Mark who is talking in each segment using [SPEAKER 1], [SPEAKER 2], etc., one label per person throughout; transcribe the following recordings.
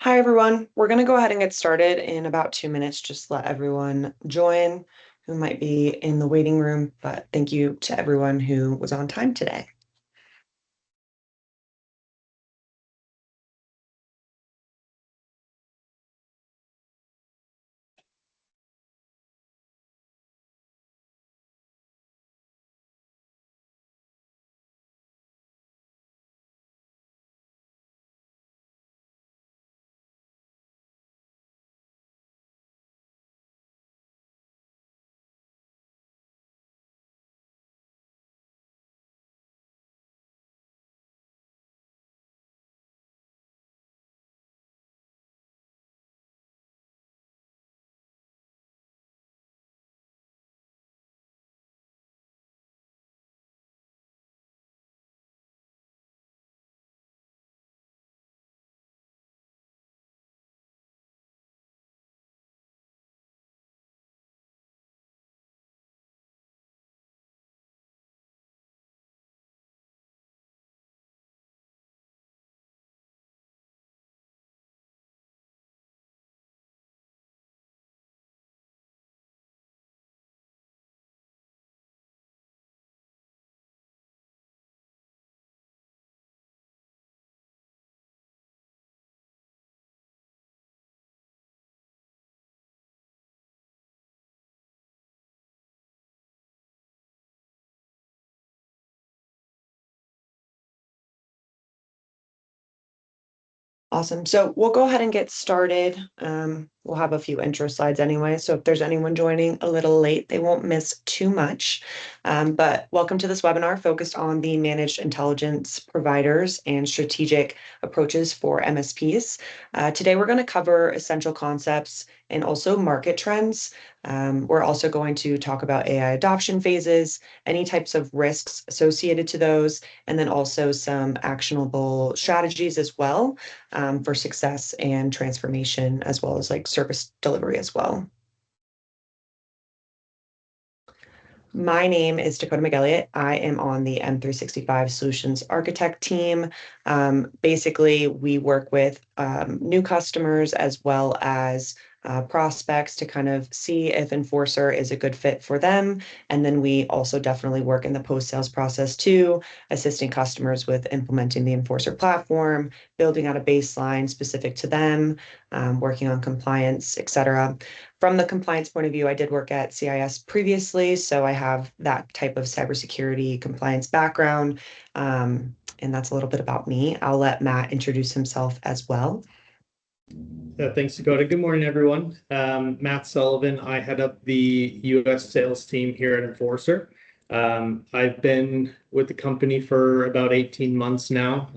[SPEAKER 1] Hi, everyone. We're going to go ahead and get started in about 2 minutes. Just let everyone join who might be in the waiting room. But thank you to everyone who was on time today. Awesome. So we'll go ahead and get started. We'll have a few intro slides anyway. So if there's anyone joining a little late, they won't miss too much. But welcome to this webinar focused on the managed intelligence providers and strategic approaches for MSPs. Today, we're going to cover essential concepts and also market trends. We're also going to talk about AI adoption phases, any types of risks associated to those, and then also some actionable strategies as well for success and transformation, as well as like service delivery as well. My name is Dakota McElliott. I am on the M365 Solutions Architect team. Basically, we work with new customers as well as prospects to kind of see if Enforcer is a good fit for them. And then we also definitely work in the post-sales process too, assisting customers with implementing the Enforcer platform, building out a baseline specific to them, working on compliance, et cetera. From the compliance point of view, I did work at CIS previously, so I have that type of cybersecurity compliance background. And that's a little bit about me. I'll let Matt introduce himself as well.
[SPEAKER 2] Thanks, Dakota. Good morning, everyone. Matt Sullivan. I head up the U.S. sales team here at Enforcer. I've been with the company for about 18 months now.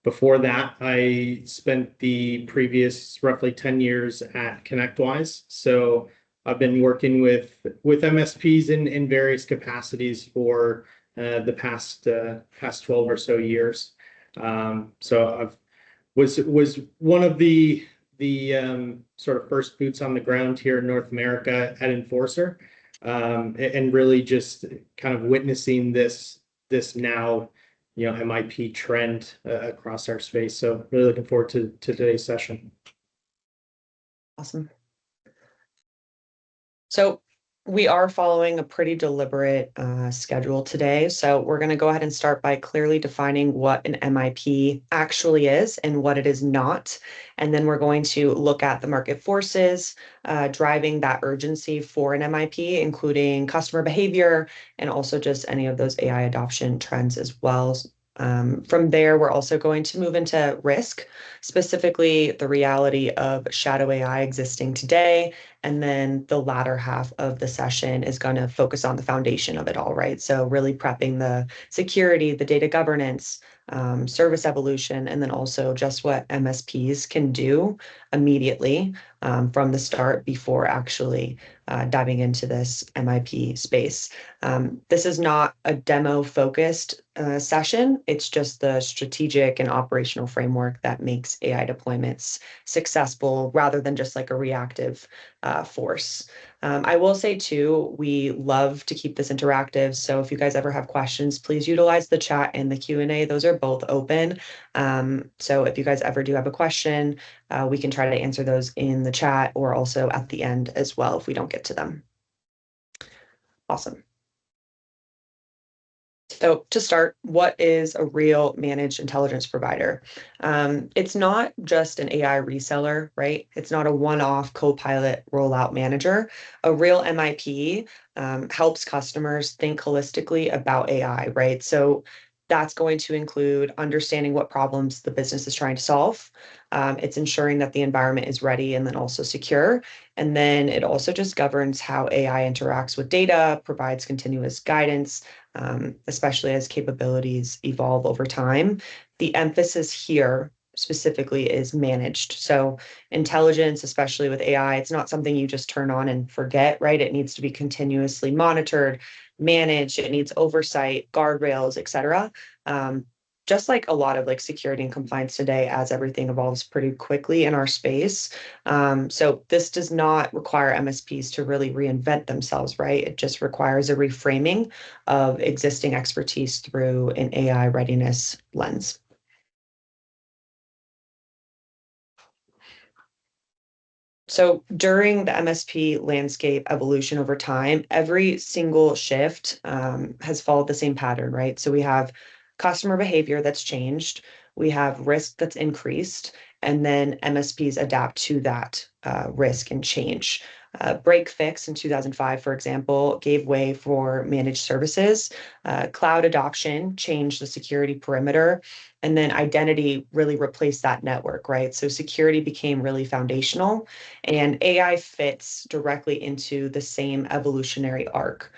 [SPEAKER 2] Before that, I spent the previous roughly 10 years at ConnectWise. So I've been working with MSPs in various capacities for the past 12 or so years. So I've was one of the sort of first boots on the ground here in North America at Enforcer, and really just kind of witnessing this now, MIP trend across our space. So really looking forward to today's session.
[SPEAKER 1] Awesome. So we are following a pretty deliberate schedule today. So we're going to go ahead and start by clearly defining what an MIP actually is and what it is not. And then we're going to look at the market forces driving that urgency for an MIP, including customer behavior and also just any of those AI adoption trends as well. From there, we're also going to move into risk, specifically the reality of shadow AI existing today. And then the latter half of the session is going to focus on the foundation of it all, right? So really prepping the security, the data governance, service evolution, and then also just what MSPs can do immediately from the start before actually diving into this MIP space. This is not a demo-focused session. It's just the strategic and operational framework that makes AI deployments successful rather than just like a reactive force. I will say too, we love to keep this interactive. So if you guys ever have questions, please utilize the chat and the Q&A. Those are both open. So if you guys ever do have a question, we can try to answer those in the chat or also at the end as well if we don't get to them. Awesome. So to start, what is a real managed intelligence provider? It's not just an AI reseller, right? It's not a one-off Copilot rollout manager. A real MIP helps customers think holistically about AI, right? So that's going to include understanding what problems the business is trying to solve. It's ensuring that the environment is ready and then also secure. And then it also just governs how AI interacts with data, provides continuous guidance, especially as capabilities evolve over time. The emphasis here specifically is managed. So intelligence, especially with AI, it's not something you just turn on and forget, right? It needs to be continuously monitored, managed, it needs oversight, guardrails, et cetera. Just like a lot of like security and compliance today, as everything evolves pretty quickly in our space. So this does not require MSPs to really reinvent themselves, right? It just requires a reframing of existing expertise through an AI readiness lens. So during the MSP landscape evolution over time, every single shift has followed the same pattern, right? So we have customer behavior that's changed, we have risk that's increased, and then MSPs adapt to that risk and change. Break fix in 2005, for example, gave way for managed services. Cloud adoption changed the security perimeter, and then identity really replaced that network, right? So security became really foundational, and AI fits directly into the same evolutionary arc.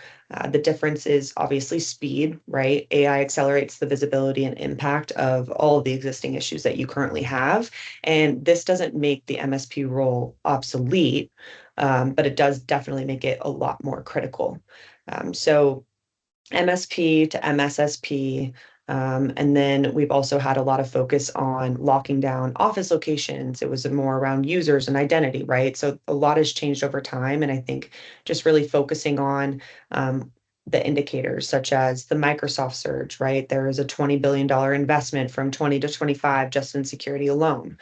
[SPEAKER 1] The difference is obviously speed, right? AI accelerates the visibility and impact of all of the existing issues that you currently have. And this doesn't make the MSP role obsolete, but it does definitely make it a lot more critical. So MSP to MSSP. And then we've also had a lot of focus on locking down office locations. It was more around users and identity, right? So a lot has changed over time. And I think just really focusing on the indicators, such as the Microsoft surge, right? There is a $20 billion investment from 20 to 25 just in security alone.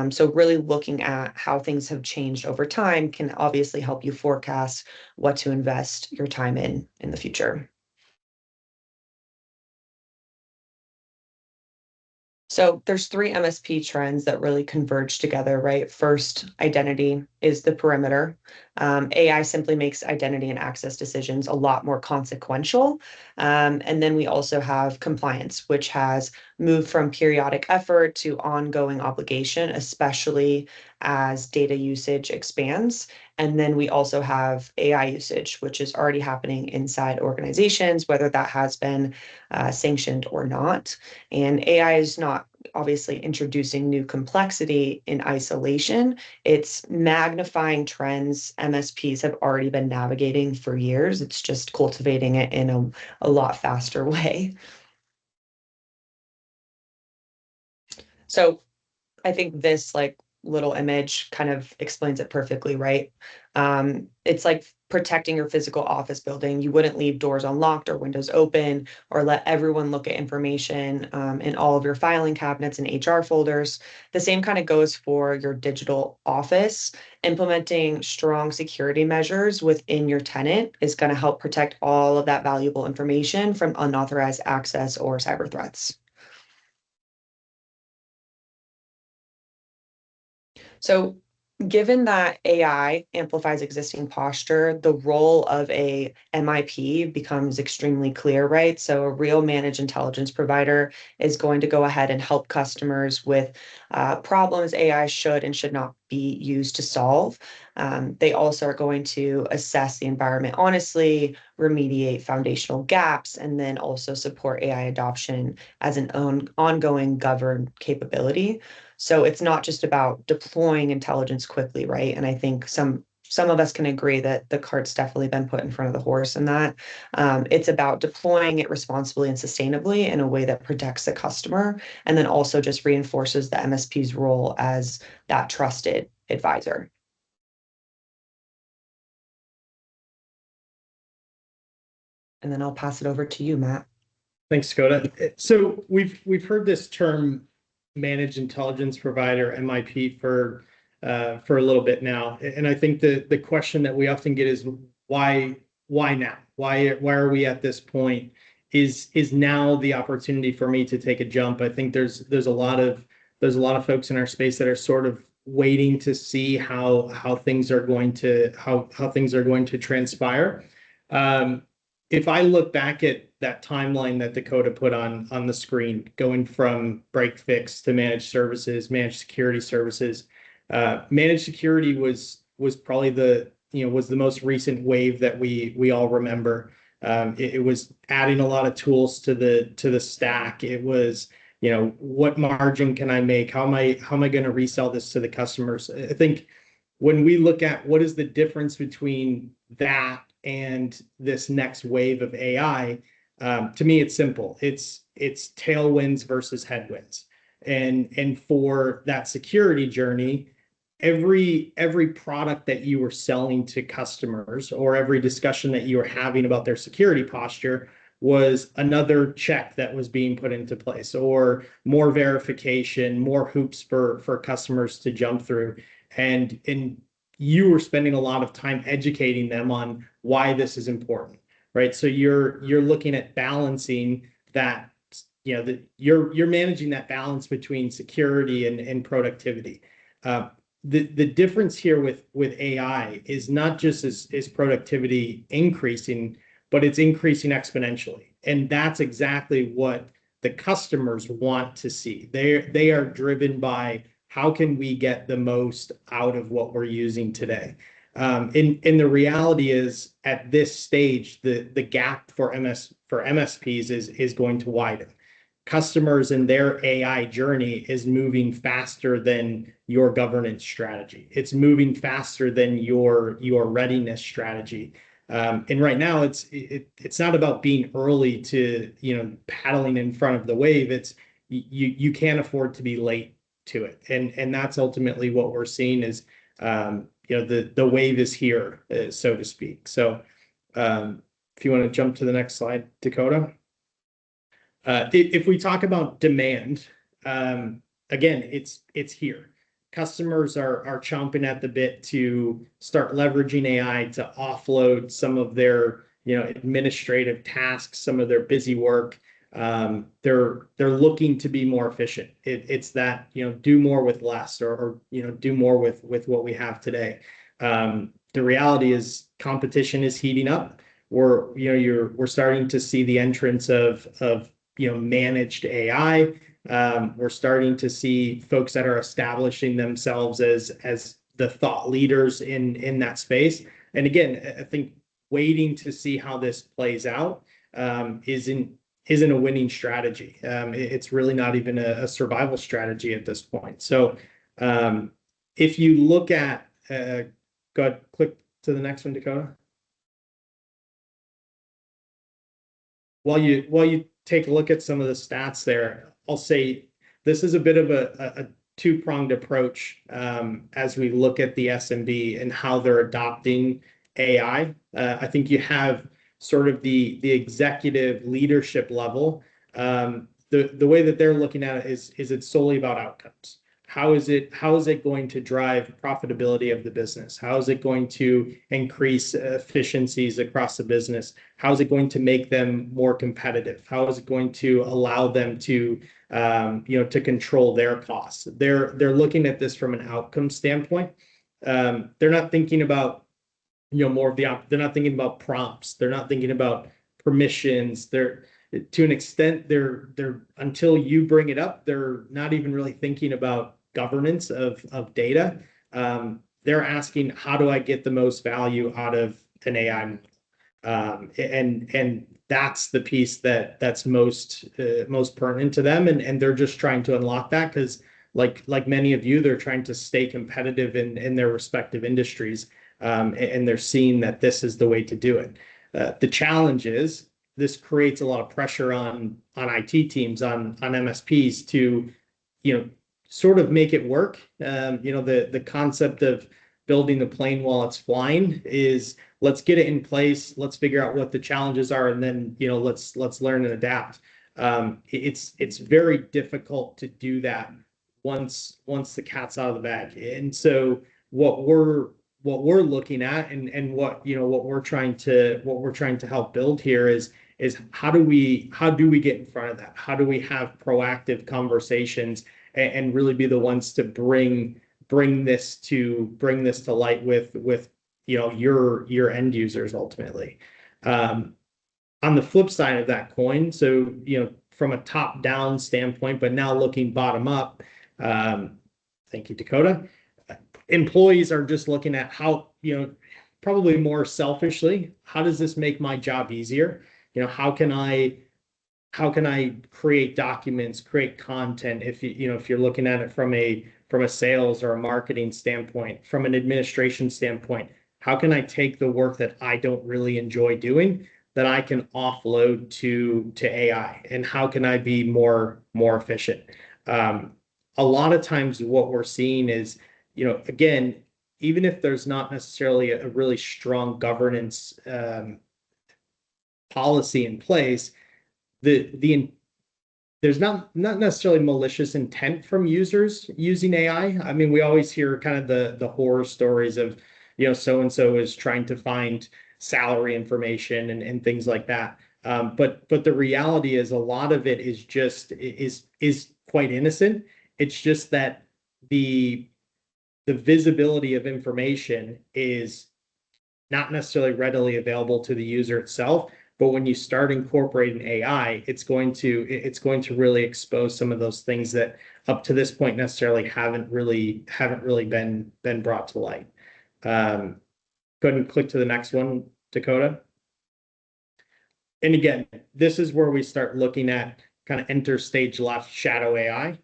[SPEAKER 1] So really looking at how things have changed over time can obviously help you forecast what to invest your time in the future. So there's three MSP trends that really converge together, right? First, identity is the perimeter. AI simply makes identity and access decisions a lot more consequential. And then we also have compliance, which has moved from periodic effort to ongoing obligation, especially as data usage expands. And then we also have AI usage, which is already happening inside organizations, whether that has been sanctioned or not. And AI is not obviously introducing new complexity in isolation. It's magnifying trends MSPs have already been navigating for years. It's just cultivating it in a lot faster way. So I think this like little image kind of explains it perfectly, right? It's like protecting your physical office building. You wouldn't leave doors unlocked or windows open or let everyone look at information in all of your filing cabinets and HR folders. The same kind of goes for your digital office. Implementing strong security measures within your tenant is going to help protect all of that valuable information from unauthorized access or cyber threats. So, given that AI amplifies existing posture, the role of a MIP becomes extremely clear, right? So, a real managed intelligence provider is going to go ahead and help customers with problems AI should and should not be used to solve. They also are going to assess the environment honestly, remediate foundational gaps, and then also support AI adoption as an ongoing governed capability. So it's not just about deploying intelligence quickly, right? And I think some of us can agree that the cart's definitely been put in front of the horse in that. It's about deploying it responsibly and sustainably in a way that protects the customer and then also just reinforces the MSP's role as that trusted advisor. And then I'll pass it over to you, Matt.
[SPEAKER 2] Thanks, Skoda. So we've heard this term managed intelligence provider, MIP, for a little bit now. And I think the question that we often get is why now? Why are we at this point? Is now the opportunity for me to take a jump? I think there's a lot of folks in our space that are sort of waiting to see how things are going to transpire. If I look back at that timeline that Dakota put on the screen, going from break fix to managed services, managed security services, managed security was probably was the most recent wave that we all remember. It was adding a lot of tools to the stack. It was, what margin can I make? How am I going to resell this to the customers? I think when we look at what is the difference between that and this next wave of AI, to me, it's simple. It's tailwinds versus headwinds. And for that security journey, every product that you were selling to customers or every discussion that you were having about their security posture was another check that was being put into place, or more verification, more hoops for customers to jump through. And you were spending a lot of time educating them on why this is important, right? So you're looking at balancing that, you're managing that balance between security and productivity. The difference here with AI is not just is productivity increasing, but it's increasing exponentially. And that's exactly what the customers want to see. They are driven by how can we get the most out of what we're using today. And the reality is at this stage, the gap for MSPs is going to widen. Customers and their AI journey is moving faster than your governance strategy. It's moving faster than your readiness strategy. And right now, it's not about being early to paddling in front of the wave. It's you can't afford to be late to it, and that's ultimately what we're seeing is the wave is here, so to speak. So if you want to jump to the next slide, Dakota. If we talk about demand, again, it's here. Customers are chomping at the bit to start leveraging AI to offload some of their administrative tasks, some of their busy work. They're looking to be more efficient. It's that do more with less, or do more with what we have today. The reality is competition is heating up. We're starting to see the entrance of managed AI. We're starting to see folks that are establishing themselves as the thought leaders in that space. And again, I think waiting to see how this plays out isn't a winning strategy. It's really not even a survival strategy at this point. So if you look at, go ahead, click to the next one, Dakota. While you take a look at some of the stats there, I'll say this is a bit of a two-pronged approach as we look at the SMB and how they're adopting AI. I think you have sort of the executive leadership level. The way that they're looking at it is it's solely about outcomes. How is it going to drive profitability of the business? How is it going to increase efficiencies across the business? How is it going to make them more competitive? How is it going to allow them to to control their costs? They're looking at this from an outcome standpoint. They're not thinking about they're not thinking about prompts. They're not thinking about permissions. To an extent, they're until you bring it up, they're not even really thinking about governance of data. They're asking, how do I get the most value out of an AI model? And that's the piece that's most pertinent to them, and they're just trying to unlock that because, like many of you, they're trying to stay competitive in their respective industries, and they're seeing that this is the way to do it. The challenge is this creates a lot of pressure on IT teams, on MSPs to sort of make it work. The concept of building the plane while it's flying is let's get it in place. Let's figure out what the challenges are, and then let's learn and adapt. It's very difficult to do that once the cat's out of the bag. And so what we're looking at, and what we're trying to help build here is how do we get in front of that? How do we have proactive conversations and really be the ones to bring this to light with your end users ultimately. On the flip side of that coin, so from a top down standpoint, but now looking bottom up, thank you, Dakota. Employees are just looking at how, probably more selfishly, how does this make my job easier? How can I create documents, create content? If you're looking at it from a sales or a marketing standpoint, from an administration standpoint, how can I take the work that I don't really enjoy doing, that I can offload to AI, and how can I be more efficient? A lot of times what we're seeing is, again, even if there's not necessarily a really strong governance policy in place, there's not necessarily malicious intent from users using AI. I mean, we always hear kind of the horror stories of, so and so is trying to find salary information and things like that. But the reality is, a lot of it is quite innocent. It's just that the visibility of information is not necessarily readily available to the user itself. But when you start incorporating AI, it's going to really expose some of those things that up to this point necessarily haven't really been brought to light. Go ahead and click to the next one, Dakota. And again, this is where we start looking at kind of enter stage left, shadow AI,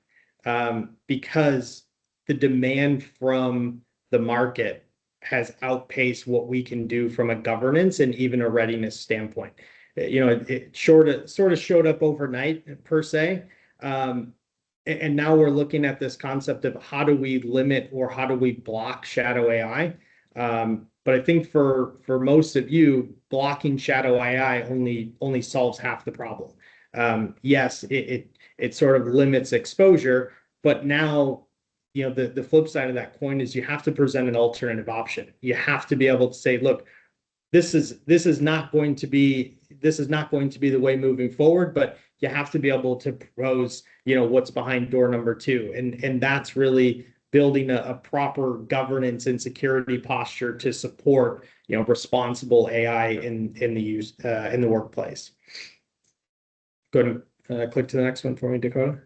[SPEAKER 2] because the demand from the market has outpaced what we can do from a governance and even a readiness standpoint. It sort of showed up overnight per se. And now we're looking at this concept of how do we limit or how do we block shadow AI? But I think for most of you, blocking shadow AI only solves half the problem. Yes, it sort of limits exposure, but now the flip side of that coin is you have to present an alternative option. You have to be able to say, look, this is not going to be the way moving forward, but you have to be able to propose, what's behind door number 2. And that's really building a proper governance and security posture to support, responsible AI in the workplace. Go ahead and click to the next one for me, Dakota.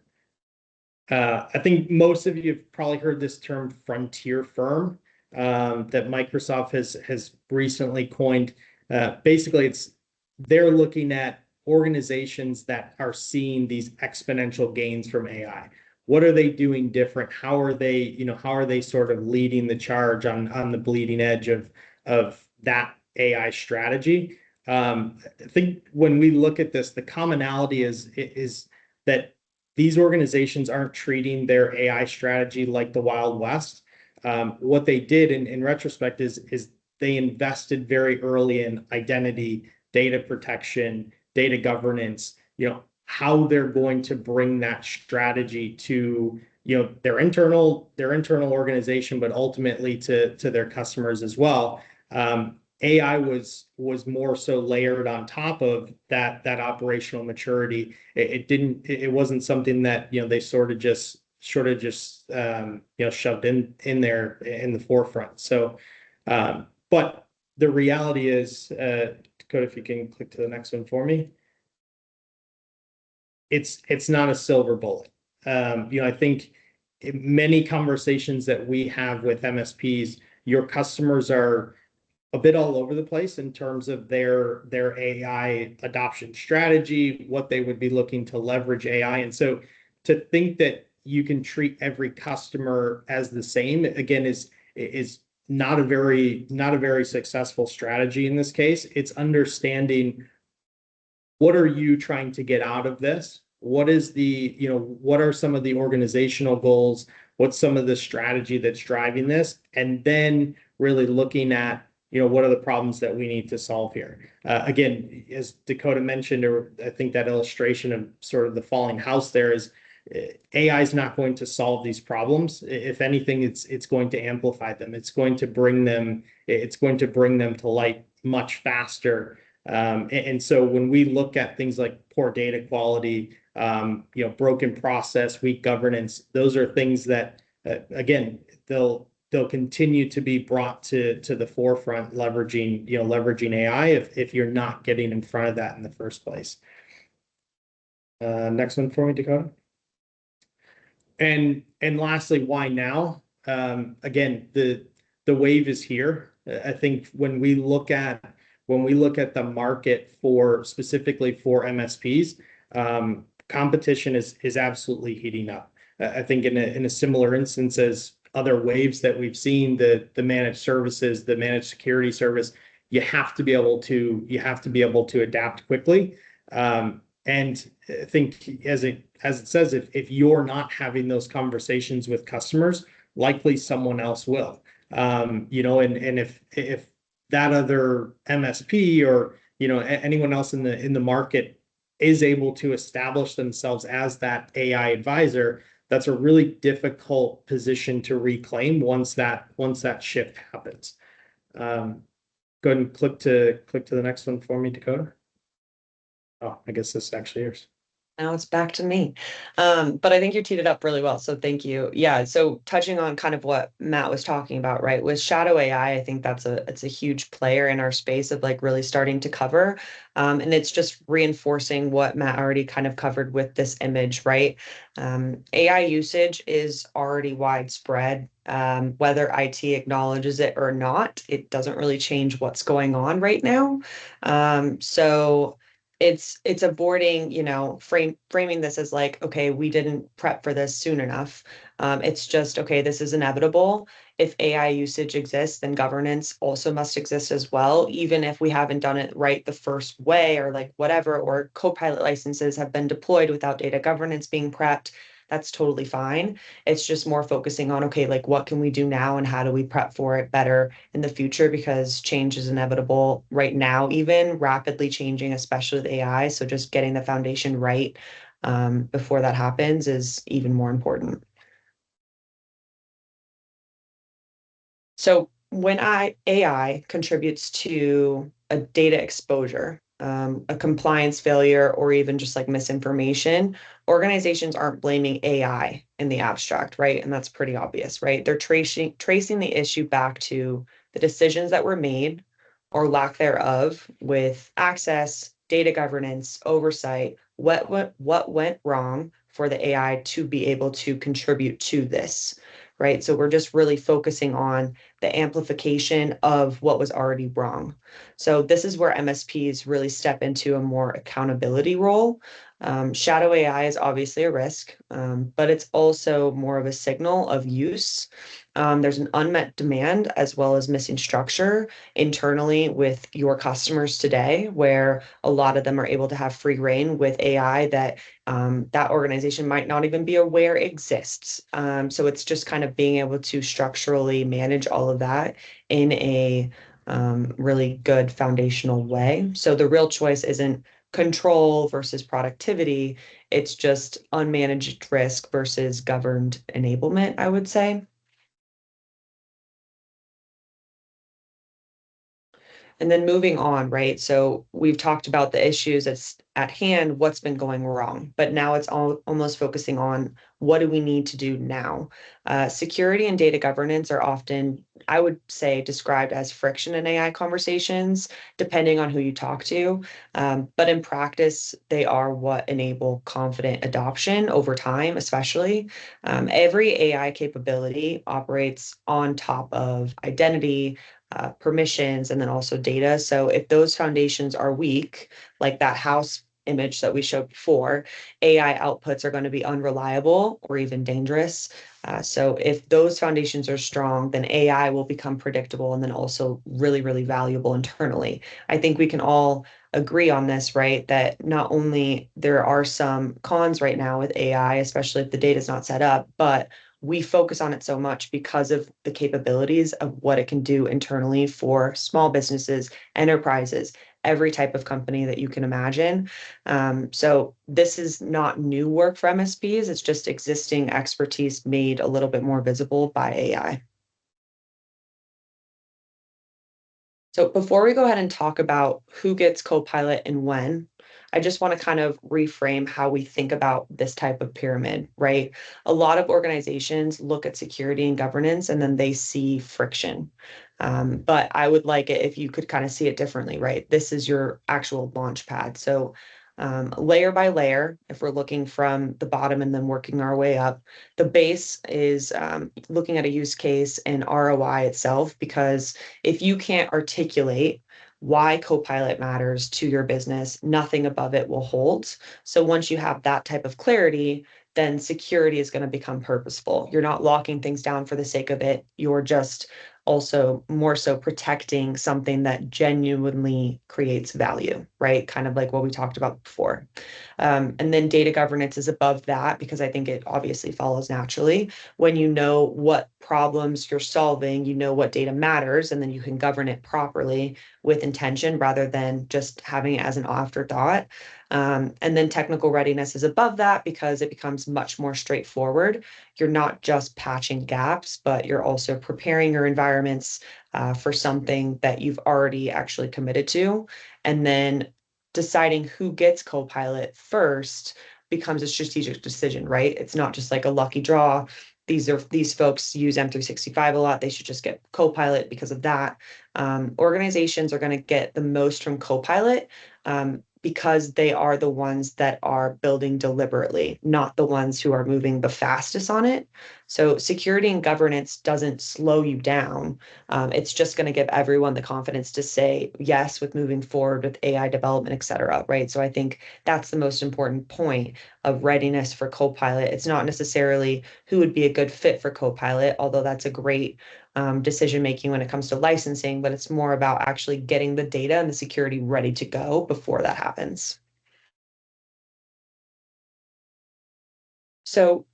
[SPEAKER 2] I think most of you have probably heard this term frontier firm that Microsoft has recently coined. Basically, they're looking at organizations that are seeing these exponential gains from AI. What are they doing different? How are they sort of leading the charge on the bleeding edge of that AI strategy? I think when we look at this, the commonality is that these organizations aren't treating their AI strategy like the Wild West. What they did in retrospect is they invested very early in identity, data protection, data governance, how they're going to bring that strategy to their internal organization, but ultimately to their customers as well. AI was more so layered on top of that operational maturity. It wasn't something that they sort of just shoved in there in the forefront. So, but the reality is, Dakota, if you can click to the next one for me. It's not a silver bullet. I think in many conversations that we have with MSPs, your customers are a bit all over the place in terms of their AI adoption strategy, what they would be looking to leverage AI. And so to think that you can treat every customer as the same, again, is not a very successful strategy in this case. It's understanding, what are you trying to get out of this? What are some of the organizational goals? What's some of the strategy that's driving this? And then really looking at what are the problems that we need to solve here? Again, as Dakota mentioned, or I think that illustration of sort of the falling house there is AI is not going to solve these problems. If anything, it's going to amplify them. It's going to bring them to light much faster. And so when we look at things like poor data quality, broken process, weak governance, those are things that again, they'll continue to be brought to the forefront, leveraging AI if you're not getting in front of that in the first place. Next one for me, Dakota. And lastly, why now? Again, the wave is here. I think when we look at the market for specifically for MSPs, competition is absolutely heating up. I think in a similar instance as other waves that we've seen, the managed services, the managed security service, you have to be able to adapt quickly. And I think as it says, if you're not having those conversations with customers, likely someone else will. And if that other MSP or anyone else in the market is able to establish themselves as that AI advisor, that's a really difficult position to reclaim once that shift happens. Go ahead and click to the next one for me, Dakota. Oh, I guess this is actually yours.
[SPEAKER 1] Now it's back to me. But I think you teed it up really well. So thank you. Yeah. So touching on kind of what Matt was talking about, right? With shadow AI, I think it's a huge player in our space of like really starting to cover. And it's just reinforcing what Matt already kind of covered with this image, right? AI usage is already widespread. Whether IT acknowledges it or not, it doesn't really change what's going on right now. So it's avoiding, framing this as like, okay, we didn't prep for this soon enough. It's just, okay, this is inevitable. If AI usage exists, then governance also must exist as well, even if we haven't done it right the first way or like whatever, or Copilot licenses have been deployed without data governance being prepped. That's totally fine. It's just more focusing on, okay, like what can we do now and how do we prep for it better in the future, because change is inevitable right now, even rapidly changing, especially with AI. So just getting the foundation right before that happens is even more important. So when AI contributes to a data exposure, a compliance failure, or even just like misinformation, organizations aren't blaming AI in the abstract, right? And that's pretty obvious, right? They're tracing the issue back to the decisions that were made or lack thereof with access, data governance, oversight. What went wrong for the AI to be able to contribute to this, right? So we're just really focusing on the amplification of what was already wrong. So this is where MSPs really step into a more accountability role. Shadow AI is obviously a risk, but it's also more of a signal of use. There's an unmet demand as well as missing structure internally with your customers today, where a lot of them are able to have free reign with AI that that organization might not even be aware exists. So it's just kind of being able to structurally manage all of that in a really good foundational way. So the real choice isn't control versus productivity. It's just unmanaged risk versus governed enablement, I would say. And then moving on, right? So we've talked about the issues that's at hand, what's been going wrong, but now it's almost focusing on what do we need to do now? Security and data governance are often, I would say, described as friction in AI conversations, depending on who you talk to. But in practice, they are what enable confident adoption over time, especially. Every AI capability operates on top of identity, permissions, and then also data. So if those foundations are weak, like that house image that we showed before, AI outputs are going to be unreliable or even dangerous. So if those foundations are strong, then AI will become predictable and then also really, really valuable internally. I think we can all agree on this, right? That not only there are some cons right now with AI, especially if the data is not set up, but we focus on it so much because of the capabilities of what it can do internally for small businesses, enterprises, every type of company that you can imagine. So this is not new work for MSPs. It's just existing expertise made a little bit more visible by AI. So before we go ahead and talk about who gets Copilot and when, I just want to kind of reframe how we think about this type of pyramid, right? A lot of organizations look at security and governance and then they see friction. But I would like it if you could kind of see it differently, right? This is your actual launch pad. So layer by layer, if we're looking from the bottom and then working our way up, the base is looking at a use case and ROI itself, because if you can't articulate why Copilot matters to your business, nothing above it will hold. So once you have that type of clarity, then security is going to become purposeful. You're not locking things down for the sake of it. You're just also more so protecting something that genuinely creates value, right? Kind of like what we talked about before. And then data governance is above that because I think it obviously follows naturally. When you know what problems you're solving, you know what data matters, and then you can govern it properly with intention rather than just having it as an afterthought. And then technical readiness is above that because it becomes much more straightforward. You're not just patching gaps, but you're also preparing your environments for something that you've already actually committed to. And then deciding who gets Copilot first becomes a strategic decision, right? It's not just like a lucky draw. These folks use M365 a lot. They should just get Copilot because of that. Organizations are going to get the most from Copilot because they are the ones that are building deliberately, not the ones who are moving the fastest on it. So security and governance doesn't slow you down. It's just going to give everyone the confidence to say yes with moving forward with AI development, et cetera, right? So I think that's the most important point of readiness for Copilot. It's not necessarily who would be a good fit for Copilot, although that's a great decision making when it comes to licensing, but it's more about actually getting the data and the security ready to go before that happens. So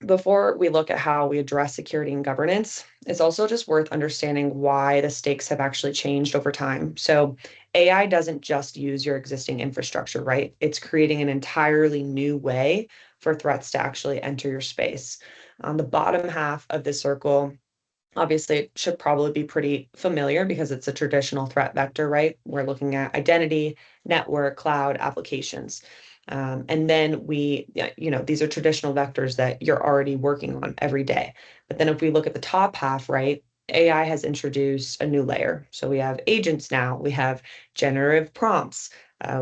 [SPEAKER 1] before we look at how we address security and governance, it's also just worth understanding why the stakes have actually changed over time. So, AI doesn't just use your existing infrastructure, right? It's creating an entirely new way for threats to actually enter your space. On the bottom half of the circle, obviously, it should probably be pretty familiar because it's a traditional threat vector, right? We're looking at identity, network, cloud, applications. And then yeah, these are traditional vectors that you're already working on every day. But then if we look at the top half, right, AI has introduced a new layer. So we have agents now, we have generative prompts,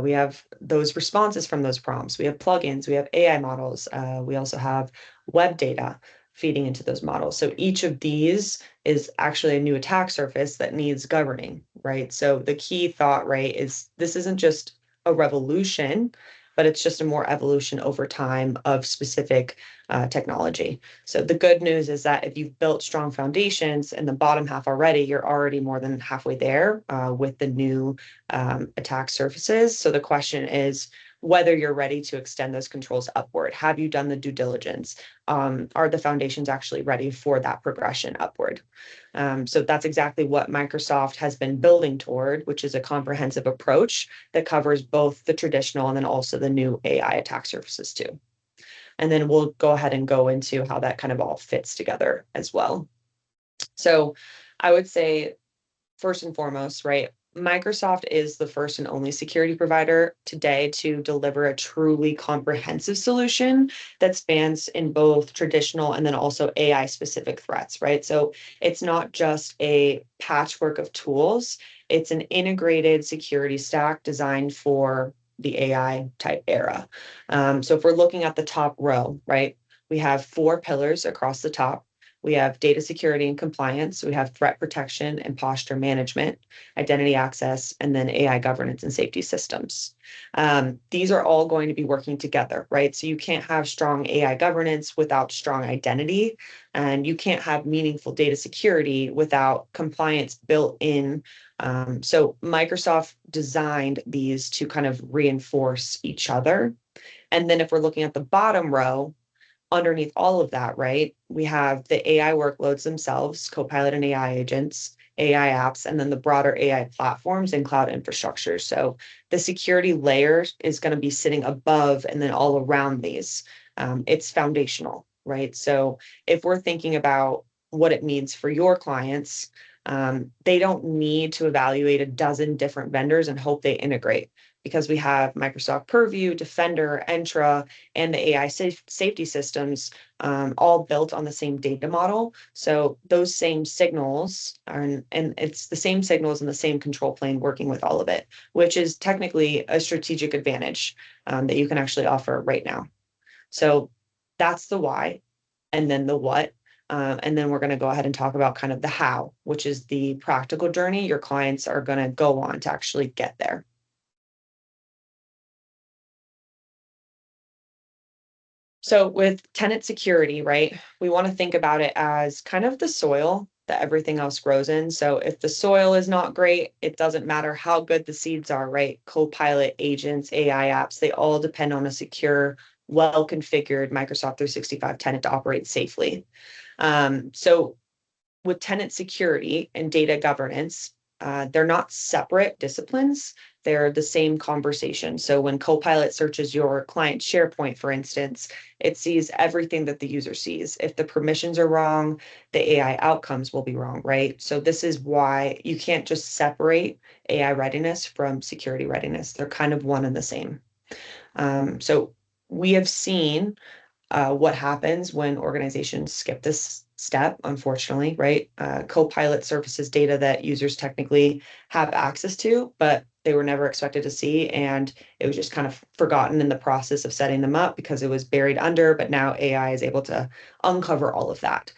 [SPEAKER 1] we have those responses from those prompts, we have plugins, we have AI models, we also have web data feeding into those models. So each of these is actually a new attack surface that needs governing, right? So the key thought, right, is this isn't just a revolution, but it's just a more evolution over time of specific technology. So the good news is that if you've built strong foundations in the bottom half already, you're already more than halfway there with the new attack surfaces. So the question is, whether you're ready to extend those controls upward. Have you done the due diligence? Are the foundations actually ready for that progression upward? So that's exactly what Microsoft has been building toward, which is a comprehensive approach that covers both the traditional and then also the new AI attack surfaces too. And then we'll go ahead and go into how that kind of all fits together as well. So I would say first and foremost, right? Microsoft is the first and only security provider today to deliver a truly comprehensive solution that spans in both traditional and then also AI specific threats, right? So it's not just a patchwork of tools, it's an integrated security stack designed for the AI type era. So if we're looking at the top row, right, we have four pillars across the top. We have data security and compliance. We have threat protection and posture management, identity access, and then AI governance and safety systems. These are all going to be working together, right? So you can't have strong AI governance without strong identity, and you can't have meaningful data security without compliance built in. So Microsoft designed these to kind of reinforce each other. And then if we're looking at the bottom row, underneath all of that, right, we have the AI workloads themselves, Copilot and AI agents, AI apps, and then the broader AI platforms and cloud infrastructure. So the security layer is going to be sitting above and then all around these. It's foundational, right? So if we're thinking about what it means for your clients, they don't need to evaluate a dozen different vendors and hope they integrate because we have Microsoft Purview, Defender, Entra, and the AI safety systems all built on the same data model. So those same signals are, and it's the same signals in the same control plane working with all of it, which is technically a strategic advantage that you can actually offer right now. So that's the why, and then the what. And then we're going to go ahead and talk about kind of the how, which is the practical journey your clients are going to go on to actually get there. So with tenant security, right, we want to think about it as kind of the soil that everything else grows in. So if the soil is not great, it doesn't matter how good the seeds are, right? Copilot agents, AI apps, they all depend on a secure, well-configured Microsoft 365 tenant to operate safely. So with tenant security and data governance, they're not separate disciplines. They're the same conversation. So when Copilot searches your client SharePoint, for instance, it sees everything that the user sees. If the permissions are wrong, the AI outcomes will be wrong, right? So this is why you can't just separate AI readiness from security readiness. They're kind of one and the same. So we have seen what happens when organizations skip this step, unfortunately, right? Copilot surfaces data that users technically have access to, but they were never expected to see. And it was just kind of forgotten in the process of setting them up because it was buried under, but now AI is able to uncover all of that.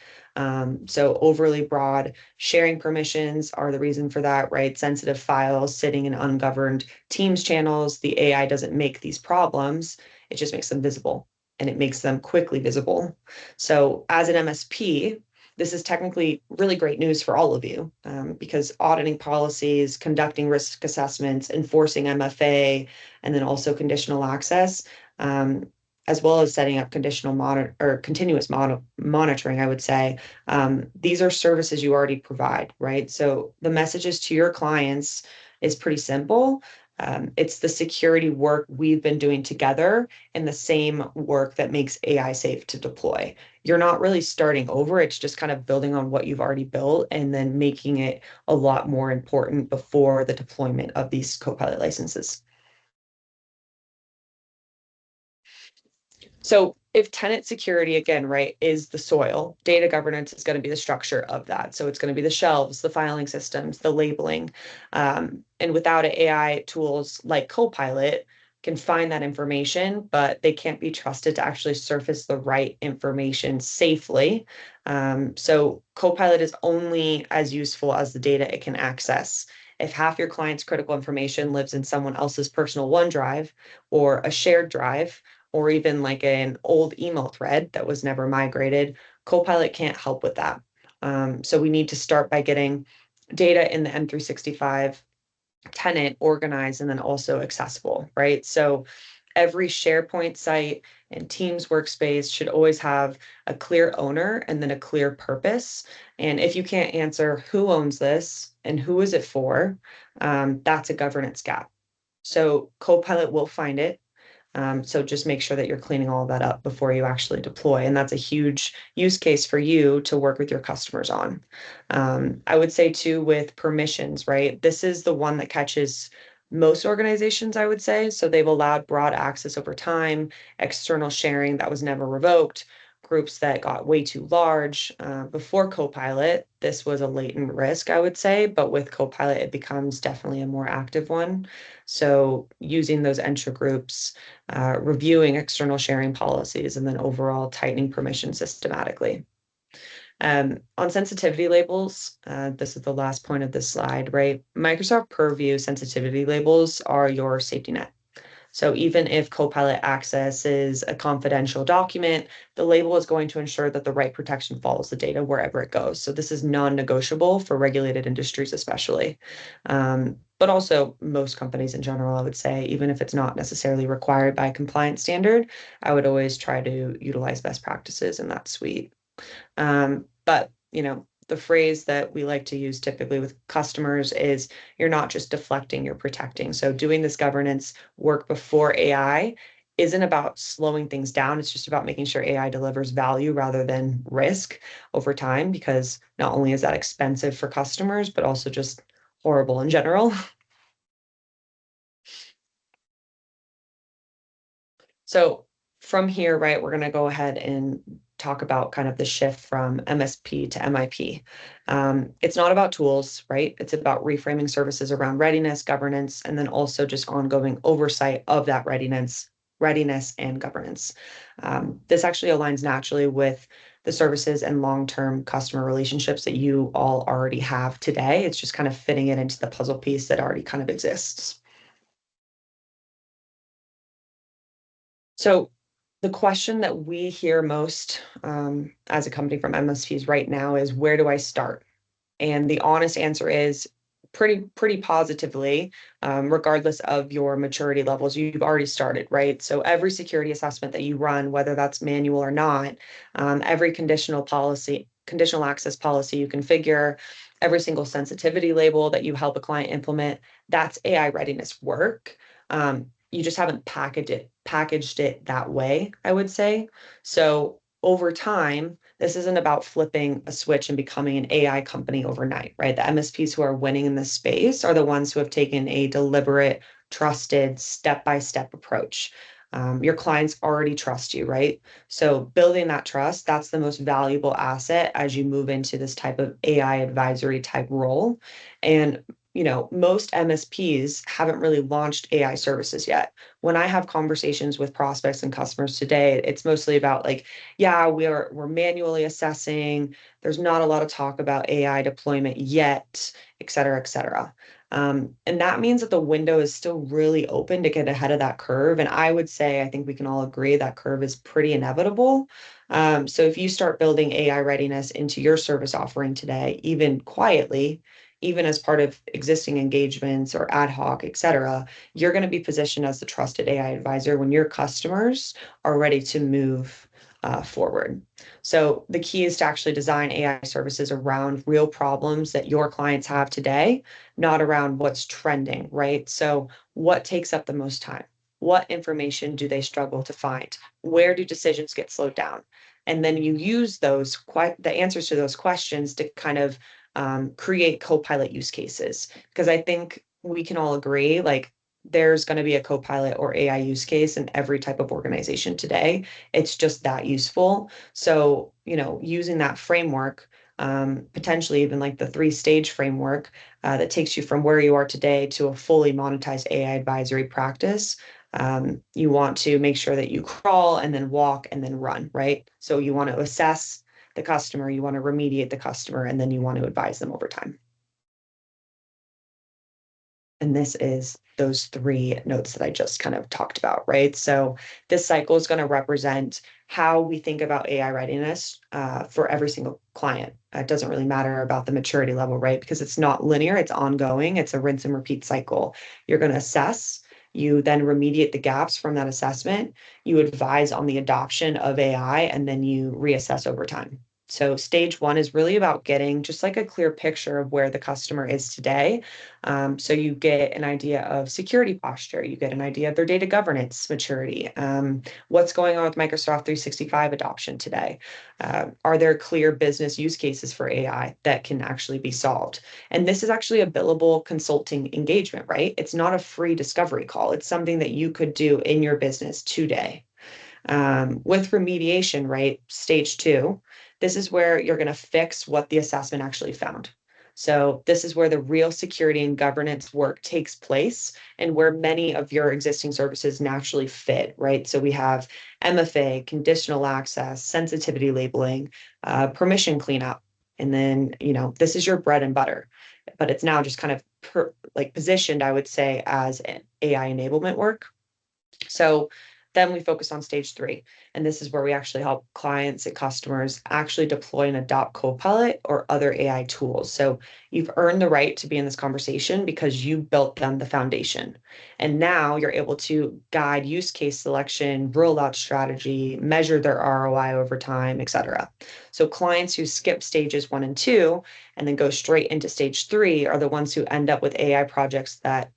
[SPEAKER 1] So overly broad sharing permissions are the reason for that, right? Sensitive files sitting in ungoverned Teams channels. The AI doesn't make these problems, it just makes them visible and it makes them quickly visible. So as an MSP, this is technically really great news for all of you because auditing policies, conducting risk assessments, enforcing MFA, and then also conditional access, as well as setting up conditional monitor or continuous monitoring, I would say. These are services you already provide, right? So the messages to your clients is pretty simple. It's the security work we've been doing together and the same work that makes AI safe to deploy. You're not really starting over. It's just kind of building on what you've already built and then making it a lot more important before the deployment of these Copilot licenses. So if tenant security, again, right, is the soil, data governance is going to be the structure of that. So it's going to be the shelves, the filing systems, the labeling. And without it, AI tools like Copilot can find that information, but they can't be trusted to actually surface the right information safely. So Copilot is only as useful as the data it can access. If half your client's critical information lives in someone else's personal OneDrive or a shared drive, or even like an old email thread that was never migrated, Copilot can't help with that. So we need to start by getting data in the M365 tenant organized and then also accessible, right? So every SharePoint site and Teams workspace should always have a clear owner and then a clear purpose. And if you can't answer who owns this and who is it for, that's a governance gap. So Copilot will find it, so just make sure that you're cleaning all of that up before you actually deploy. And that's a huge use case for you to work with your customers on. I would say too, with permissions, right? This is the one that catches most organizations, I would say. So they've allowed broad access over time, external sharing that was never revoked, groups that got way too large. Before Copilot, this was a latent risk, I would say, but with Copilot, it becomes definitely a more active one. So using those Entra groups, reviewing external sharing policies, and then overall tightening permission systematically. On sensitivity labels, this is the last point of this slide, right? Microsoft Purview sensitivity labels are your safety net. So even if Copilot accesses a confidential document, the label is going to ensure that the right protection follows the data wherever it goes. So this is non-negotiable for regulated industries, especially. But also most companies in general, I would say, even if it's not necessarily required by a compliance standard, I would always try to utilize best practices in that suite. But the phrase that we like to use typically with customers is you're not just deflecting, you're protecting. So doing this governance work before AI isn't about slowing things down. It's just about making sure AI delivers value rather than risk over time, because not only is that expensive for customers, but also just horrible in general. So from here, right, we're going to go ahead and talk about kind of the shift from MSP to MIP. It's not about tools, right? It's about reframing services around readiness, governance, and then also just ongoing oversight of that readiness and governance. This actually aligns naturally with the services and long-term customer relationships that you all already have today. It's just kind of fitting it into the puzzle piece that already kind of exists. So the question that we hear most as a company from MSPs right now is, where do I start? And the honest answer is pretty positively, regardless of your maturity levels, you've already started, right? So every security assessment that you run, whether that's manual or not, every conditional access policy you configure, every single sensitivity label that you help a client implement, that's AI readiness work. You just haven't packaged it that way, I would say. So over time, this isn't about flipping a switch and becoming an AI company overnight, right? The MSPs who are winning in this space are the ones who have taken a deliberate, trusted, step-by-step approach. Your clients already trust you, right? So building that trust, that's the most valuable asset as you move into this type of AI advisory type role. And most MSPs haven't really launched AI services yet. When I have conversations with prospects and customers today, it's mostly about like, yeah, we're manually assessing. There's not a lot of talk about AI deployment yet, et cetera, et cetera. And that means that the window is still really open to get ahead of that curve. And I would say, I think we can all agree that curve is pretty inevitable. So if you start building AI readiness into your service offering today, even quietly, even as part of existing engagements or ad hoc, et cetera, you're going to be positioned as the trusted AI advisor when your customers are ready to move forward. So the key is to actually design AI services around real problems that your clients have today, not around what's trending, right? So what takes up the most time? What information do they struggle to find? Where do decisions get slowed down? And then you use the answers to those questions to kind of create Copilot use cases. Because I think we can all agree, like, there's going to be a Copilot or AI use case in every type of organization today. It's just that useful. So, using that framework, potentially even like the three-stage framework that takes you from where you are today to a fully monetized AI advisory practice. You want to make sure that you crawl and then walk and then run, right? So you want to assess the customer, you want to remediate the customer, and then you want to advise them over time. And this is those three notes that I just kind of talked about, right? So this cycle is going to represent how we think about AI readiness for every single client. It doesn't really matter about the maturity level, right? Because it's not linear, it's ongoing, it's a rinse and repeat cycle. You're going to assess, you then remediate the gaps from that assessment, you advise on the adoption of AI, and then you reassess over time. So stage one is really about getting just like a clear picture of where the customer is today. So you get an idea of security posture, you get an idea of their data governance maturity, what's going on with Microsoft 365 adoption today. Are there clear business use cases for AI that can actually be solved? And this is actually a billable consulting engagement, right? It's not a free discovery call. It's something that you could do in your business today. With remediation, right, stage two, this is where you're going to fix what the assessment actually found. So this is where the real security and governance work takes place and where many of your existing services naturally fit, right? So we have MFA, conditional access, sensitivity labeling, permission cleanup. And then, this is your bread and butter, but it's now just kind of positioned, I would say, as an AI enablement work. So then we focus on stage three. And this is where we actually help clients and customers actually deploy and adopt Copilot or other AI tools. So you've earned the right to be in this conversation because you built them the foundation. And now you're able to guide use case selection, rollout strategy, measure their ROI over time, et cetera. So clients who skip stages one and two and then go straight into stage three are the ones who end up with AI projects that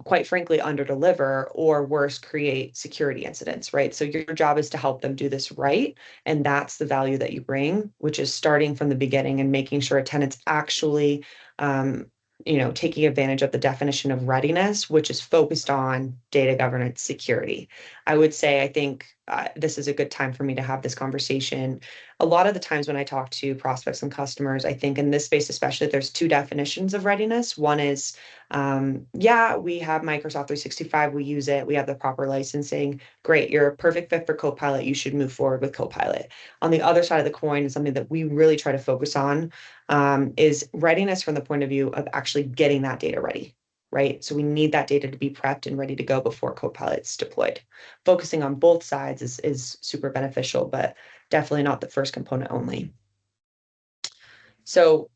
[SPEAKER 1] quite frankly underdeliver or worse create security incidents, right? So your job is to help them do this right, and that's the value that you bring, which is starting from the beginning and making sure a tenant's actually um, taking advantage of the definition of readiness, which is focused on data governance security. I would say I think this is a good time for me to have this conversation. A lot of the times when I talk to prospects and customers, I think in this space especially, there's two definitions of readiness. One is yeah, we have Microsoft 365, we use it, we have the proper licensing. Great, you're a perfect fit for Copilot. You should move forward with Copilot. On the other side of the coin, and something that we really try to focus on is readiness from the point of view of actually getting that data ready, right? So we need that data to be prepped and ready to go before Copilot's deployed. Focusing on both sides is super beneficial, but definitely not the first component only. So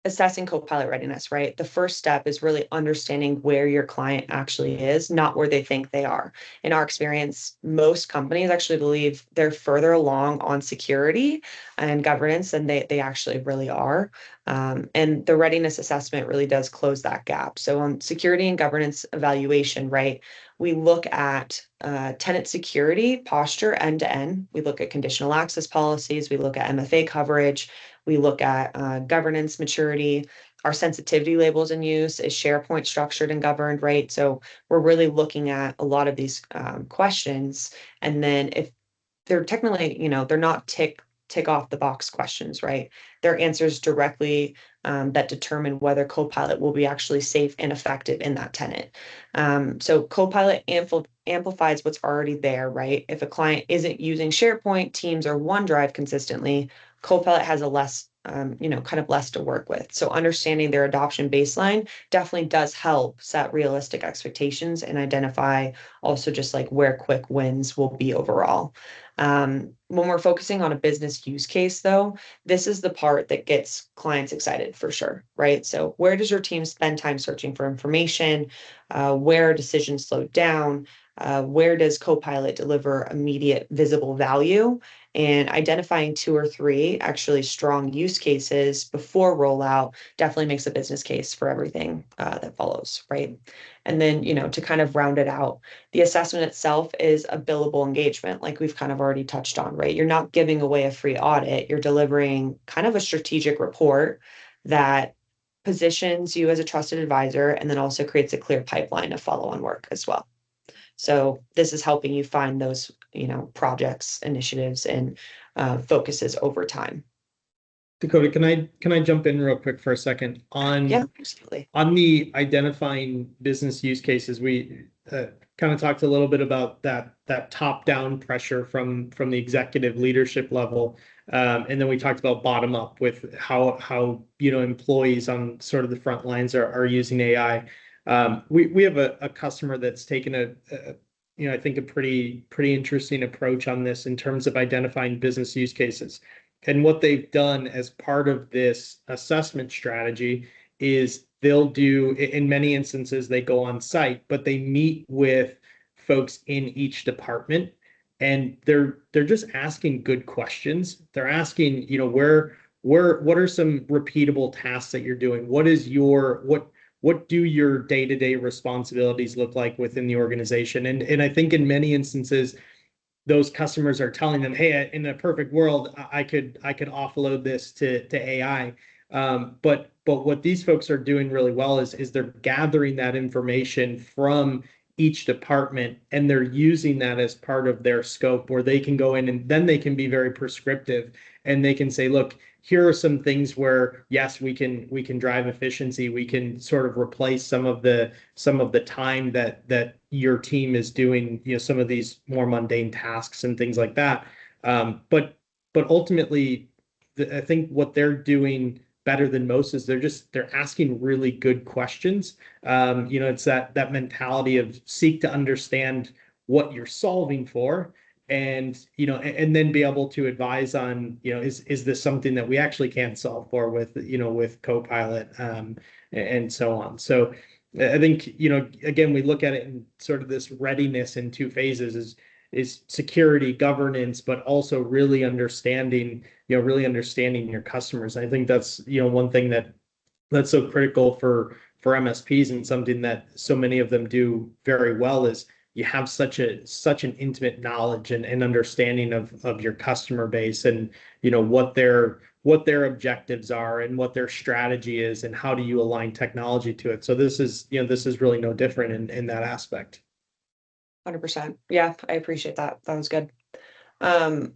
[SPEAKER 1] assessing Copilot readiness, right? The first step is really understanding where your client actually is, not where they think they are. In our experience, most companies actually believe they're further along on security and governance than they actually really are. And the readiness assessment really does close that gap. So on security and governance evaluation, right? We look at tenant security posture end to end. We look at conditional access policies. We look at MFA coverage. We look at governance maturity. Our sensitivity labels in use. Is SharePoint structured and governed, right? So we're really looking at a lot of these questions. And then if they're technically, they're not tick off the box questions, right? They're answers directly that determine whether Copilot will be actually safe and effective in that tenant. So Copilot amplifies what's already there, right? If a client isn't using SharePoint, Teams, or OneDrive consistently, Copilot has a less kind of less to work with. So understanding their adoption baseline definitely does help set realistic expectations and identify also just like where quick wins will be overall. When we're focusing on a business use case, though, this is the part that gets clients excited for sure, right? So, where does your team spend time searching for information? Where are decisions slowed down? Where does Copilot deliver immediate visible value? And identifying two or three actually strong use cases before rollout definitely makes a business case for everything that follows, right? And then, to kind of round it out, the assessment itself is a billable engagement, like we've kind of already touched on, right? You're not giving away a free audit, you're delivering kind of a strategic report that positions you as a trusted advisor and then also creates a clear pipeline of follow-on work as well. So this is helping you find those, projects, initiatives, and focuses over time.
[SPEAKER 2] Dakota, can I jump in real quick for a second
[SPEAKER 1] Yeah,
[SPEAKER 2] on
[SPEAKER 1] absolutely.
[SPEAKER 2] the identifying business use cases? We kind of talked a little bit about that top down pressure from the executive leadership level, and then we talked about bottom up with how employees on sort of the front lines are using AI. We have a customer that's taken I think a pretty interesting approach on this in terms of identifying business use cases. And what they've done as part of this assessment strategy is they'll do, in many instances, they go on site, but they meet with folks in each department, and they're just asking good questions. They're asking, what are some repeatable tasks that you're doing? What do your day-to-day responsibilities look like within the organization? And I think in many instances, those customers are telling them, "Hey, in a perfect world, I could offload this to AI." But what these folks are doing really well is they're gathering that information from each department, and they're using that as part of their scope, where they can go in and then they can be very prescriptive, and they can say, "Look, here are some things where yes, we can drive efficiency. We can sort of replace some of the time that your team is doing, some of these more mundane tasks and things like that." But ultimately, I think what they're doing better than most is they're asking really good questions. It's that mentality of seek to understand what you're solving for, and and then be able to advise on, is this something that we actually can solve for with with Copilot, and so on. So I think, again, we look at it in sort of this readiness in two phases: is security, governance, but also really understanding your customers. I think that's, one thing that's so critical for MSPs, and something that so many of them do very well, is you have such an intimate knowledge and understanding of your customer base, and what their objectives are and what their strategy is, and how do you align technology to it. So this is really no different in that aspect.
[SPEAKER 1] 100%. Yeah, I appreciate that. That was good. Um,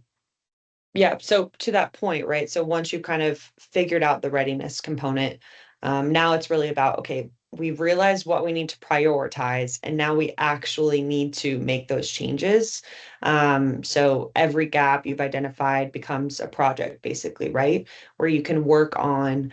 [SPEAKER 1] yeah, so to that point, right? So once you've kind of figured out the readiness component, now it's really about, okay, we've realized what we need to prioritize, and now we actually need to make those changes. So every gap you've identified becomes a project, basically, right? Where you can work on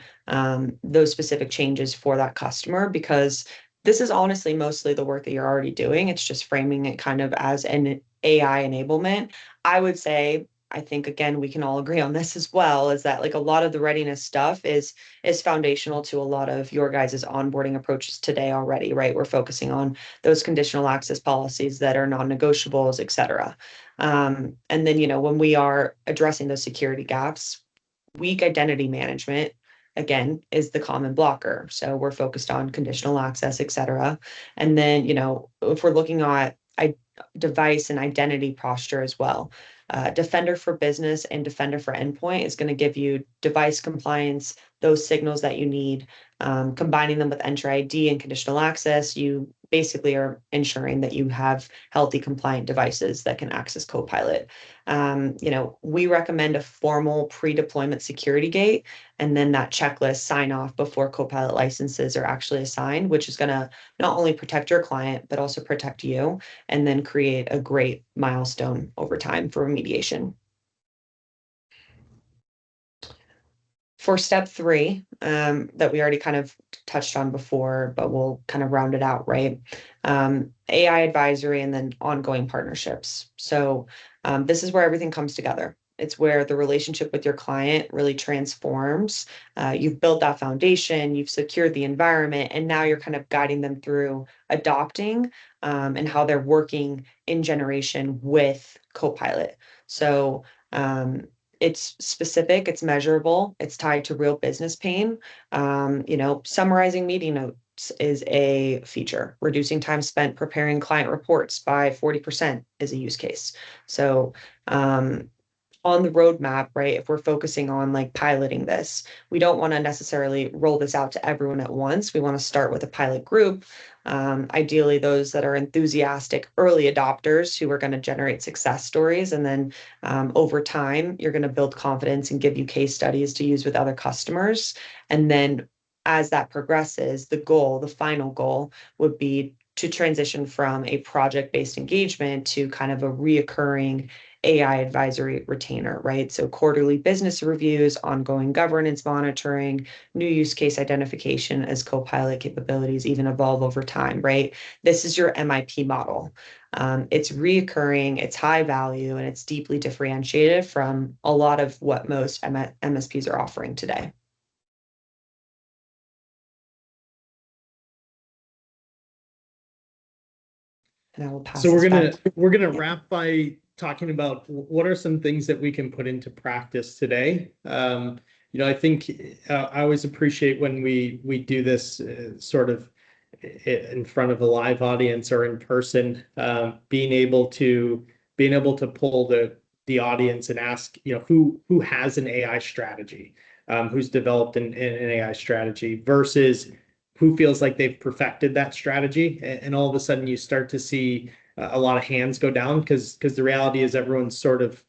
[SPEAKER 1] those specific changes for that customer, because this is honestly mostly the work that you're already doing. It's just framing it kind of as an AI enablement. I would say, I think again we can all agree on this as well, is that like a lot of the readiness stuff is foundational to a lot of your guys' onboarding approaches today already, right? We're focusing on those conditional access policies that are non-negotiables, et cetera. And then, when we are addressing those security gaps, weak identity management, again, is the common blocker. So we're focused on conditional access, et cetera. And then, if we're looking at device and identity posture as well, Defender for Business and Defender for Endpoint is going to give you device compliance, those signals that you need. Combining them with Enter ID and conditional access, you basically are ensuring that you have healthy, compliant devices that can access Copilot. We recommend a formal pre-deployment security gate, and then that checklist sign off before Copilot licenses are actually assigned, which is going to not only protect your client, but also protect you, and then create a great milestone over time for remediation. For step 3, that we already kind of touched on before, but we'll kind of round it out, right? AI advisory and then ongoing partnerships. So this is where everything comes together. It's where the relationship with your client really transforms. You've built that foundation, you've secured the environment, and now you're kind of guiding them through adopting and how they're working in generation with Copilot. So it's specific, it's measurable, it's tied to real business pain. Summarizing meeting notes is a feature. Reducing time spent preparing client reports by 40% is a use case. So on the roadmap, right, if we're focusing on like piloting this, we don't want to necessarily roll this out to everyone at once. We want to start with a pilot group, ideally those that are enthusiastic early adopters who are going to generate success stories. And then over time, you're going to build confidence and give you case studies to use with other customers. And then as that progresses, the final goal would be to transition from a project-based engagement to kind of a reoccurring AI advisory retainer, right? So quarterly business reviews, ongoing governance monitoring, new use case identification as Copilot capabilities even evolve over time, right? This is your MIP model. It's reoccurring, it's high value, and it's deeply differentiated from a lot of what most MSPs are offering today. And I will pass
[SPEAKER 2] So
[SPEAKER 1] this
[SPEAKER 2] we're
[SPEAKER 1] back.
[SPEAKER 2] gonna we're gonna wrap by talking about what are some things that we can put into practice today. I think I always appreciate when we do this sort of in front of a live audience or in person, being able to pull the audience and ask, who has an AI strategy, who's developed an AI strategy, versus who feels like they've perfected that strategy, and all of a sudden you start to see a lot of hands go down, because the reality is everyone's sort of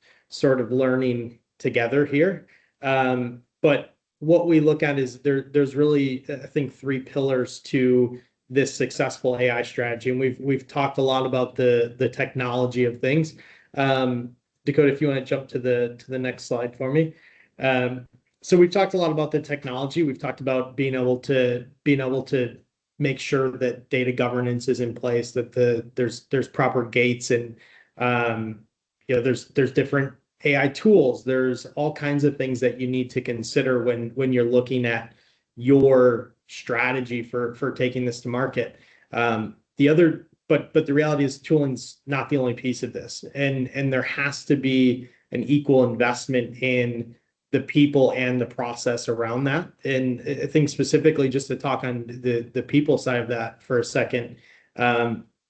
[SPEAKER 2] learning together here. But what we look at is there's really, I think, 3 pillars to this successful AI strategy, and we've talked a lot about the technology of things. Dakota, if you want to jump to the next slide for me. So we've talked a lot about the technology. We've talked about being able to make sure that data governance is in place, that there's proper gates, and um, there's different AI tools. There's all kinds of things that you need to consider when you're looking at your strategy for taking this to market. But the reality is tooling's not the only piece of this, and there has to be an equal investment in the people and the process around that. And I think specifically, just to talk on the people side of that for a second,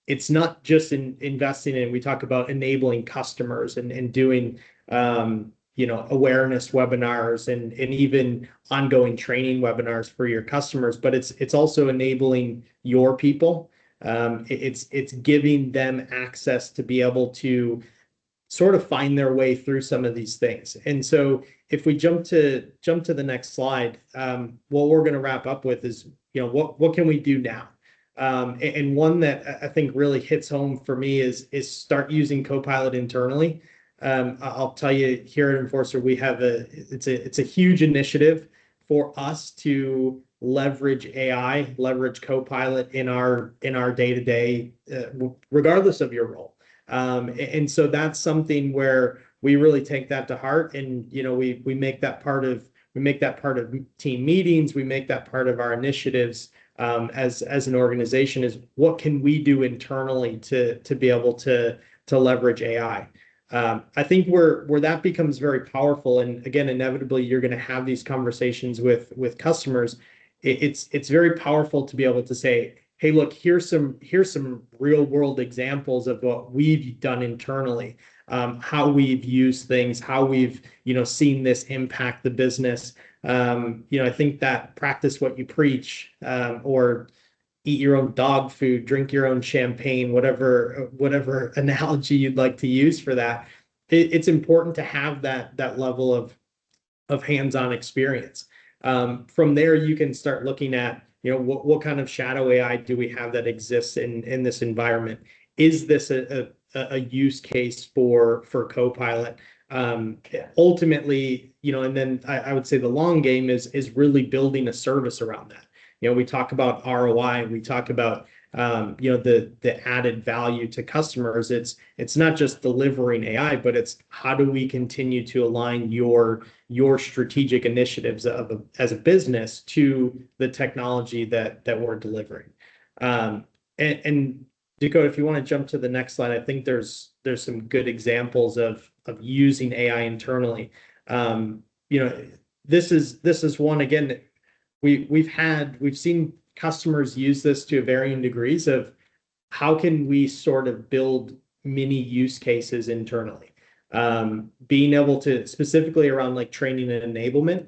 [SPEAKER 2] it's not just in investing in, we talk about enabling customers and doing awareness webinars and even ongoing training webinars for your customers, but it's also enabling your people. It's giving them access to be able to sort of find their way through some of these things. And so if we jump to the next slide, what we're going to wrap up with is, what can we do now? And one that I think really hits home for me is start using Copilot internally. I'll tell you, here at Enforcer, we have it's a huge initiative for us to leverage AI, leverage Copilot in our day-to-day, regardless of your role. And so that's something where we really take that to heart, and we make that part of team meetings. We make that part of our initiatives, as an organization, is what can we do internally to be able to leverage AI. I think where that becomes very powerful, and again, inevitably you're going to have these conversations with customers. It's very powerful to be able to say, hey, look, here's some real world examples of what we've done internally, how we've used things, how we've seen this impact the business. I think that practice what you preach, or eat your own dog food, drink your own champagne, whatever analogy you'd like to use for that. It's important to have that level of hands-on experience. From there, you can start looking at, what kind of shadow AI do we have that exists in this environment? Is this a use case for Copilot? Ultimately, and then I would say the long game is really building a service around that. We talk about ROI, we talk about the added value to customers. It's not just delivering AI, but it's how do we continue to align your strategic initiatives as a business to the technology that we're delivering. And Dakota, if you want to jump to the next slide, I think there's some good examples of using AI internally. This is one, again, we've seen customers use this to varying degrees of how can we sort of build mini use cases internally. Being able to, specifically around like training and enablement,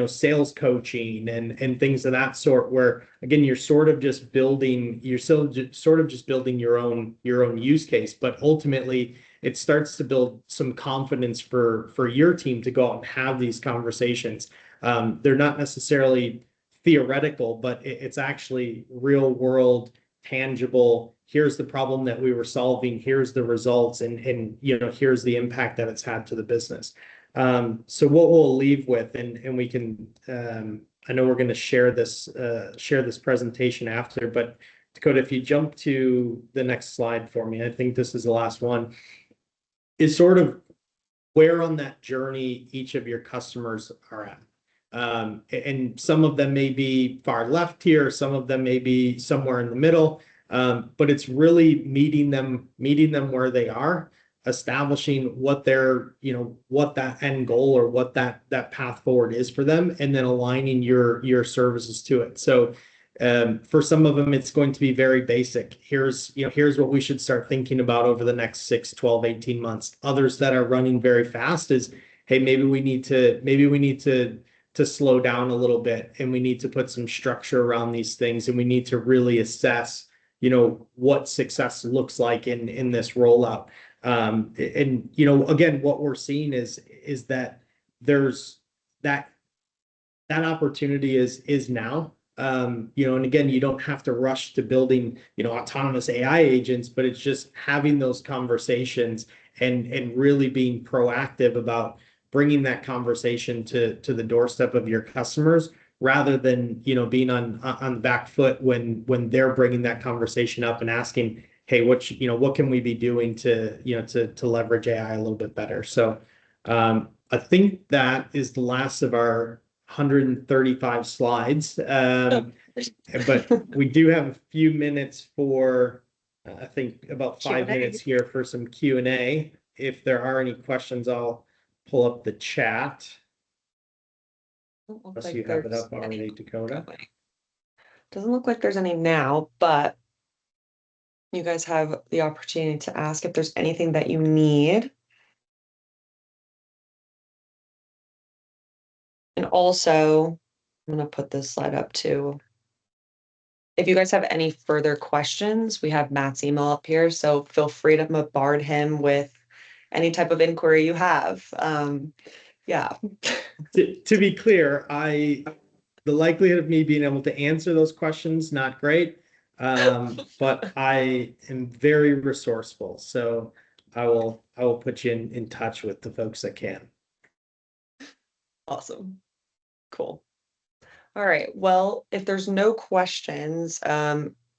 [SPEAKER 2] sales coaching and things of that sort, where again, you're still just building your own use case, but ultimately it starts to build some confidence for your team to go out and have these conversations. They're not necessarily theoretical, but it's actually real world, tangible. Here's the problem that we were solving. Here's the results, and here's the impact that it's had to the business. So what we'll leave with, and we can, I know we're going to share this presentation after, but Dakota, if you jump to the next slide for me, I think this is the last one, is sort of where on that journey each of your customers are at. And some of them may be far left here, some of them may be somewhere in the middle, but it's really meeting them where they are, establishing what what that end goal or what that path forward is for them, and then aligning your services to it. So for some of them, it's going to be very basic. Here's what we should start thinking about over the next 6, 12, 18 months. Others that are running very fast is, hey, maybe we need to slow down a little bit, and we need to put some structure around these things, and we need to really assess, what success looks like in this rollout. And again, what we're seeing is that there's that opportunity is now. And again, you don't have to rush to building, autonomous AI agents, but it's just having those conversations and really being proactive about bringing that conversation to the doorstep of your customers rather than, being on the back foot when they're bringing that conversation up and asking, hey, what can we be doing to leverage AI a little bit better? So I think that is the last of our 135 slides. But we do have a few minutes for, I think about 5 minutes
[SPEAKER 1] Q&A.
[SPEAKER 2] here for some Q&A. If there are any questions, I'll pull up the chat.
[SPEAKER 1] Doesn't look
[SPEAKER 2] Unless
[SPEAKER 1] like
[SPEAKER 2] you have it
[SPEAKER 1] there's
[SPEAKER 2] up already,
[SPEAKER 1] any
[SPEAKER 2] Dakota.
[SPEAKER 1] going. Doesn't look like there's any now, but you guys have the opportunity to ask if there's anything that you need. And also, I'm going to put this slide up too. If you guys have any further questions, we have Matt's email up here, so feel free to bombard him with any type of inquiry you have. Yeah.
[SPEAKER 2] To be clear, the likelihood of me being able to answer those questions, not great. But I am very resourceful, so I will put you in touch with the folks that can.
[SPEAKER 1] Awesome. Cool. All right. Well, if there's no questions,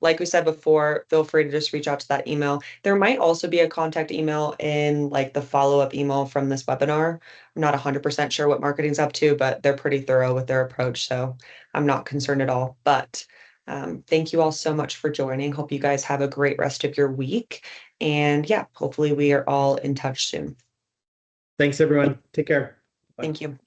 [SPEAKER 1] like we said before, feel free to just reach out to that email. There might also be a contact email in like the follow-up email from this webinar. I'm not 100% sure what marketing's up to, but they're pretty thorough with their approach, so I'm not concerned at all. But thank you all so much for joining. Hope you guys have a great rest of your week. And yeah, hopefully we are all in touch soon.
[SPEAKER 2] Thanks, everyone. Take care. Bye.
[SPEAKER 1] Thank you.